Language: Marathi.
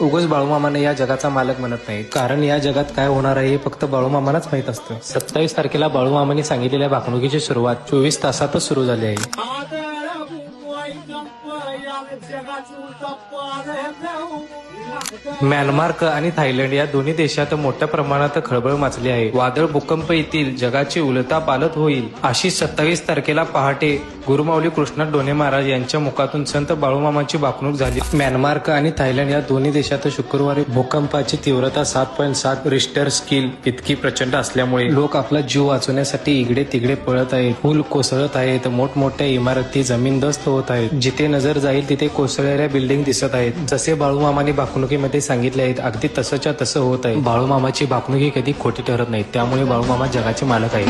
उगाच बाळूमामाने या जगाचा मालक म्हणत नाही, कारण या जगात काय होणार आहे हे फक्त बाळूमामालाच माहित असतं. 27 तारखेला बाळूमामाने सांगितलेल्या भाकणुकीची सुरुवात 24 तासातच सुरू झाली आहे. म्यानमार आणि थायलंड या दोन्ही देशात मोठ्या प्रमाणात खळबळ माजली आहे. वादळ भूकंप येतील, जगाची उलथापालथ होईल, अशी 27 तारखेला पहाटे गुरुमाऊली कृष्णनाथ डोने महाराज यांच्या मुखातून संत बाळूमामाची भाकणूक झाली. म्यानमार आणि थायलंड या दोन्ही देशात शुक्रवारी भूकंपाची तीव्रता 7.7 रिश्टर स्केल इतकी प्रचंड असल्यामुळे लोक आपला जीव वाचवण्यासाठी इकडे तिकडे पळत आहेत. पूल कोसळत आहेत, मोठमोठ्या इमारती जमीनदस्त होत आहेत. जिथे नजर जाईल तिथे कोसळलेल्या बिल्डिंग दिसत आहेत. जसे बाळूमामाने भाकणुकीमध्ये सांगितले आहेत अगदी तसंच्या तसं होत आहे. बाळूमामाची भाकणुकी कधी खोटी ठरत नाही, त्यामुळे बाळूमामा जगाचे मालक आहेत.